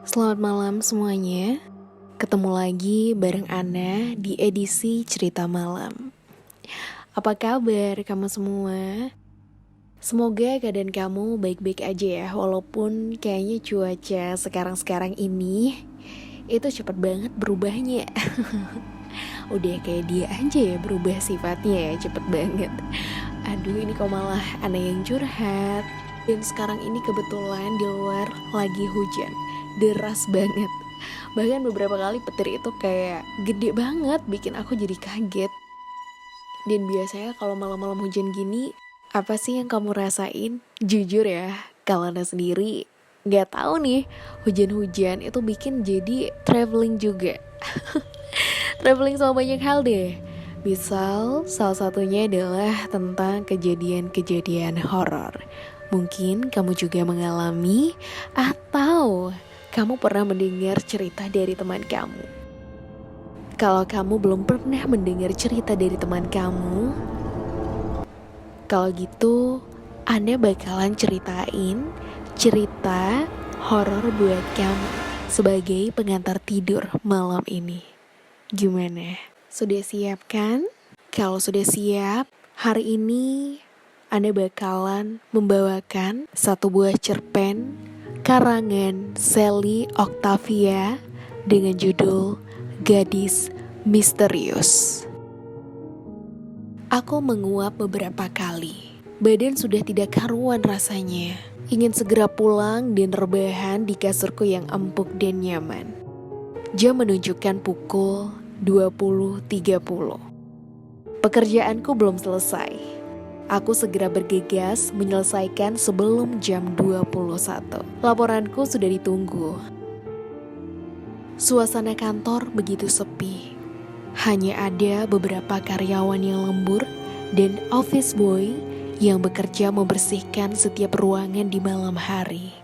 Selamat malam semuanya. Ketemu lagi bareng Ana di edisi Cerita Malam. Apa kabar kamu semua? Semoga keadaan kamu baik-baik aja ya. Walaupun kayaknya cuaca sekarang-sekarang ini itu cepet banget berubahnya. Udah kayak dia aja ya berubah sifatnya ya, cepet banget. Aduh, ini kok malah Ana yang curhat. Dan sekarang ini kebetulan di luar lagi hujan, deras banget. Bahkan beberapa kali petir itu kayak gede banget, bikin aku jadi kaget. Dan biasanya kalau malam-malam hujan gini, apa sih yang kamu rasain? Jujur ya, kalau Anda sendiri gak tahu nih, hujan-hujan itu bikin jadi traveling juga. Traveling sama banyak hal deh. Misal, salah satunya adalah tentang kejadian-kejadian horor. Mungkin kamu juga mengalami atau kamu pernah mendengar cerita dari teman kamu. Kalau kamu belum pernah mendengar cerita dari teman kamu, kalau gitu Anda bakalan ceritain cerita horor buat kamu sebagai pengantar tidur malam ini. Gimana? Sudah siap kan? Kalau sudah siap, hari ini Anda bakalan membawakan satu buah cerpen karangan Sally Octavia dengan judul Gadis Misterius. Aku menguap beberapa kali. Badan sudah tidak karuan rasanya. Ingin segera pulang dan rebahan di kasurku yang empuk dan nyaman. Jam menunjukkan pukul 20.30. Pekerjaanku belum selesai. Aku segera bergegas menyelesaikan sebelum jam 21. Laporanku sudah ditunggu. Suasana kantor begitu sepi. Hanya ada beberapa karyawan yang lembur dan office boy yang bekerja membersihkan setiap ruangan di malam hari.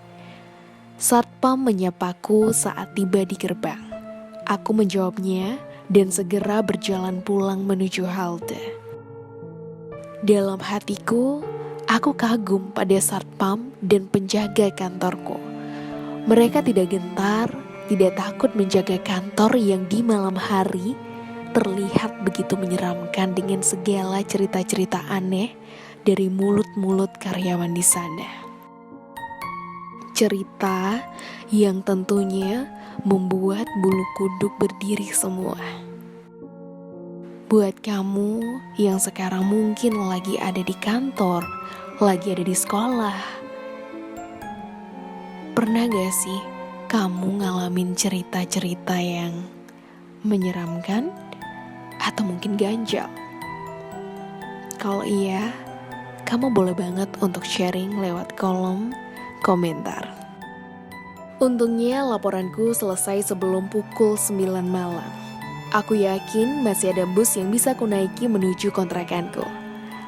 Satpam menyapaku saat tiba di gerbang. Aku menjawabnya dan segera berjalan pulang menuju halte. Dalam hatiku, aku kagum pada satpam dan penjaga kantorku. Mereka tidak gentar, tidak takut menjaga kantor yang di malam hari terlihat begitu menyeramkan dengan segala cerita-cerita aneh dari mulut-mulut karyawan di sana. Cerita yang tentunya membuat bulu kuduk berdiri semua. Buat kamu yang sekarang mungkin lagi ada di kantor, lagi ada di sekolah, pernah gak sih kamu ngalamin cerita-cerita yang menyeramkan atau mungkin ganjal? Kalau iya, kamu boleh banget untuk sharing lewat kolom komentar. Untungnya laporanku selesai sebelum pukul 9 malam. Aku yakin masih ada bus yang bisa kunaiki menuju kontrakanku.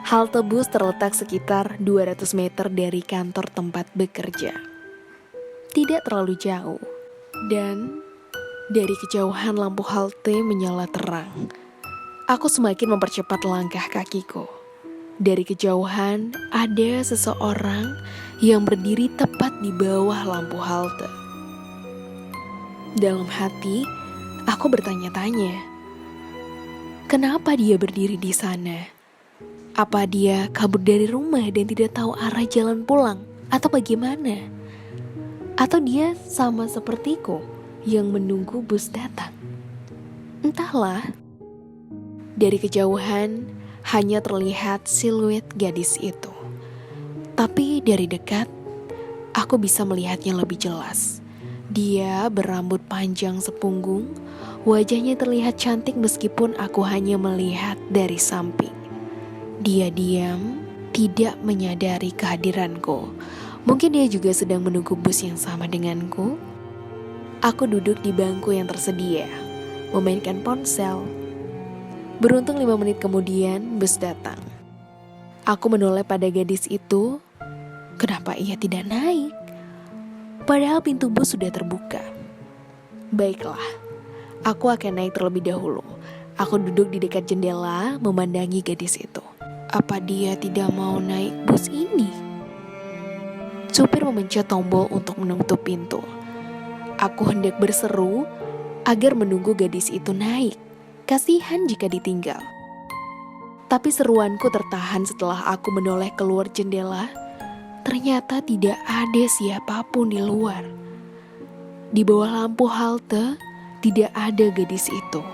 Halte bus terletak sekitar 200 meter dari kantor tempat bekerja. Tidak terlalu jauh. Dan dari kejauhan lampu halte menyala terang. Aku semakin mempercepat langkah kakiku. Dari kejauhan ada seseorang yang berdiri tepat di bawah lampu halte. Dalam hati, aku bertanya-tanya, kenapa dia berdiri di sana? Apa dia kabur dari rumah dan tidak tahu arah jalan pulang? Atau bagaimana? Atau dia sama sepertiku yang menunggu bus datang? Entahlah. Dari kejauhan hanya terlihat siluet gadis itu. Tapi dari dekat, aku bisa melihatnya lebih jelas. Dia berambut panjang sepunggung, wajahnya terlihat cantik meskipun aku hanya melihat dari samping. Dia diam, tidak menyadari kehadiranku. Mungkin dia juga sedang menunggu bus yang sama denganku. Aku duduk di bangku yang tersedia, memainkan ponsel. Beruntung 5 menit kemudian bus datang. Aku menoleh pada gadis itu. Kenapa ia tidak naik? Padahal pintu bus sudah terbuka. Baiklah, aku akan naik terlebih dahulu. Aku duduk di dekat jendela memandangi gadis itu. Apa dia tidak mau naik bus ini? Supir memencet tombol untuk menutup pintu. Aku hendak berseru agar menunggu gadis itu naik. Kasihan jika ditinggal. Tapi seruanku tertahan setelah aku menoleh keluar jendela. Ternyata tidak ada siapapun di luar. Di bawah lampu halte, tidak ada gadis itu.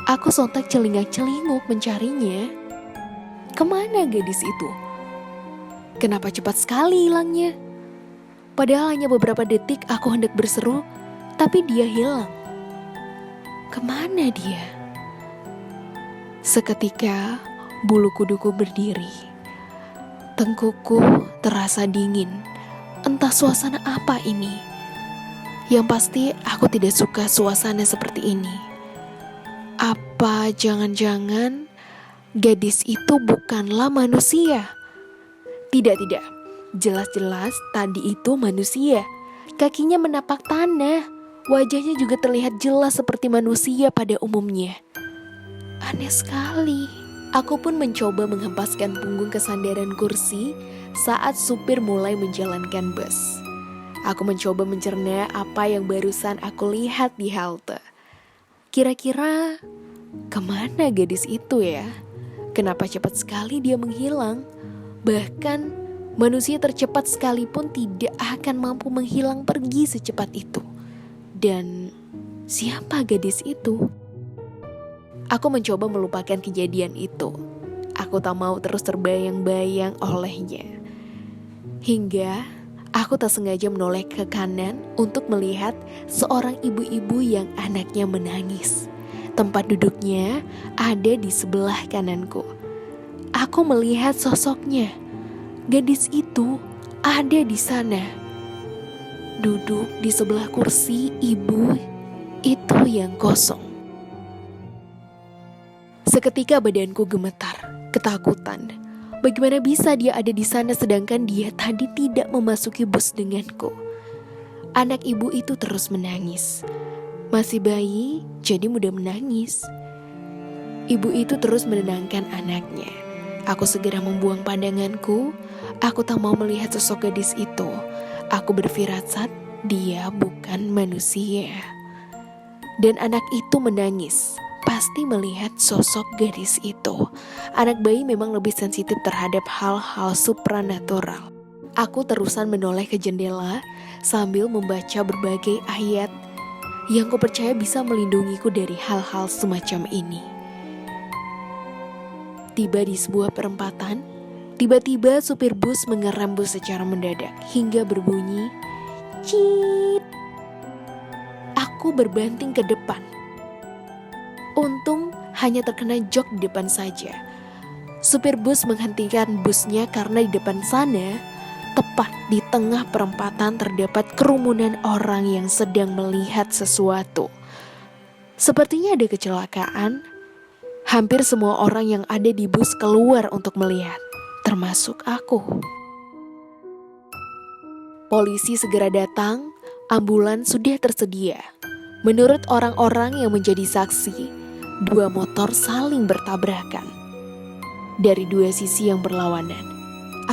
Aku sontak celingak-celinguk mencarinya. Kemana gadis itu? Kenapa cepat sekali hilangnya? Padahal hanya beberapa detik aku hendak berseru, tapi dia hilang. Kemana dia? Seketika bulu kuduku berdiri. Tengkuku terasa dingin. Entah suasana apa ini. Yang pasti aku tidak suka suasana seperti ini. Apa jangan-jangan gadis itu bukanlah manusia? Tidak. Jelas-jelas tadi itu manusia. Kakinya menapak tanah. Wajahnya juga terlihat jelas seperti manusia pada umumnya. Aneh sekali. Aku pun mencoba menghempaskan punggung ke sandaran kursi saat supir mulai menjalankan bus. Aku mencoba mencerna apa yang barusan aku lihat di halte. Kira-kira kemana gadis itu ya? Kenapa cepat sekali dia menghilang? Bahkan manusia tercepat sekalipun tidak akan mampu menghilang pergi secepat itu. Dan siapa gadis itu? Aku mencoba melupakan kejadian itu. Aku tak mau terus terbayang-bayang olehnya. Hingga aku tak sengaja menoleh ke kanan untuk melihat seorang ibu-ibu yang anaknya menangis. Tempat duduknya ada di sebelah kananku. Aku melihat sosoknya. Gadis itu ada di sana. Duduk di sebelah kursi ibu itu yang kosong. Seketika badanku gemetar, ketakutan. Bagaimana bisa dia ada di sana sedangkan dia tadi tidak memasuki bus denganku? Anak ibu itu terus menangis. Masih bayi, jadi mudah menangis. Ibu itu terus menenangkan anaknya. Aku segera membuang pandanganku. Aku tak mau melihat sosok gadis itu. Aku berfirasat dia bukan manusia. Dan anak itu menangis. Pasti melihat sosok gadis itu. Anak bayi memang lebih sensitif terhadap hal-hal supranatural. Aku terusan menoleh ke jendela sambil membaca berbagai ayat yang kupercaya bisa melindungiku dari hal-hal semacam ini. Tiba di sebuah perempatan, tiba-tiba supir bus mengerem bus secara mendadak hingga berbunyi "Ciit". Aku berbanting ke depan. Untung hanya terkena jok di depan saja. Supir bus menghentikan busnya karena di depan sana, tepat di tengah perempatan terdapat kerumunan orang yang sedang melihat sesuatu. Sepertinya ada kecelakaan. Hampir semua orang yang ada di bus keluar untuk melihat, termasuk aku. Polisi segera datang, ambulans sudah tersedia. Menurut orang-orang yang menjadi saksi, 2 motor saling bertabrakan dari 2 sisi yang berlawanan.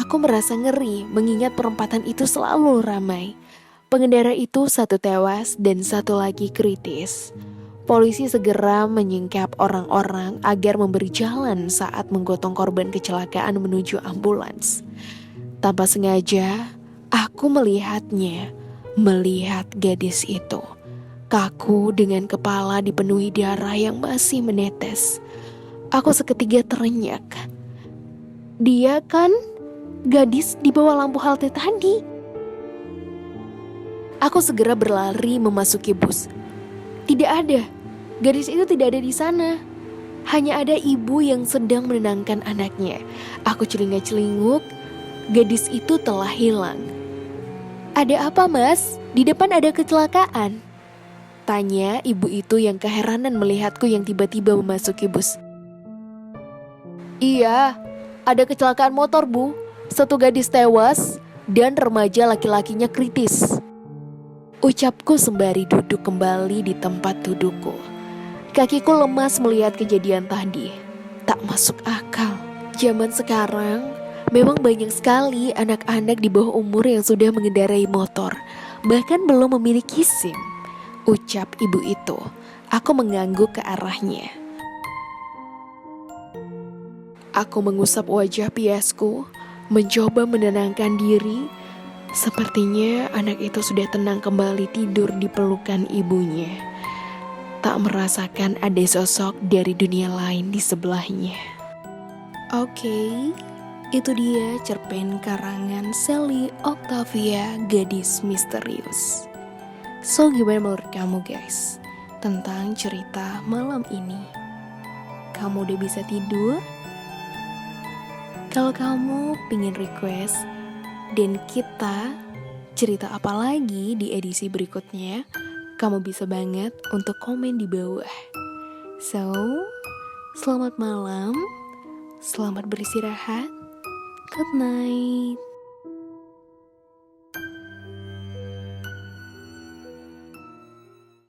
Aku merasa ngeri mengingat perempatan itu selalu ramai. Pengendara itu 1 tewas dan 1 lagi kritis. Polisi segera menyingkap orang-orang agar memberi jalan saat menggotong korban kecelakaan menuju ambulans. Tanpa sengaja, aku melihat gadis itu. Kaku dengan kepala dipenuhi darah yang masih menetes. Aku seketika terenyak. Dia kan gadis di bawah lampu halte tadi. Aku segera berlari memasuki bus. Tidak ada. Gadis itu tidak ada di sana. Hanya ada ibu yang sedang menenangkan anaknya. Aku celingak-celinguk. Gadis itu telah hilang. Ada apa, Mas? Di depan ada kecelakaan. Tanya ibu itu yang keheranan melihatku yang tiba-tiba memasuki bus. Iya, ada kecelakaan motor, Bu. 1 gadis tewas dan remaja laki-lakinya kritis. Ucapku sembari duduk kembali di tempat dudukku. Kakiku lemas melihat kejadian tadi. Tak masuk akal. Zaman sekarang memang banyak sekali anak-anak di bawah umur yang sudah mengendarai motor. bahkan belum memiliki SIM. Ucap ibu itu. Aku mengangguk ke arahnya. Aku mengusap wajah piasku, mencoba menenangkan diri. Sepertinya anak itu sudah tenang kembali tidur di pelukan ibunya. Tak merasakan ada sosok dari dunia lain di sebelahnya. Oke, itu dia cerpen karangan Sally Octavia, Gadis Misterius. So, gimana menurut kamu guys tentang cerita malam ini? Kamu udah bisa tidur? Kalau kamu pingin request dan kita cerita apa lagi di edisi berikutnya, kamu bisa banget untuk komen di bawah. So, selamat malam, selamat beristirahat, good night.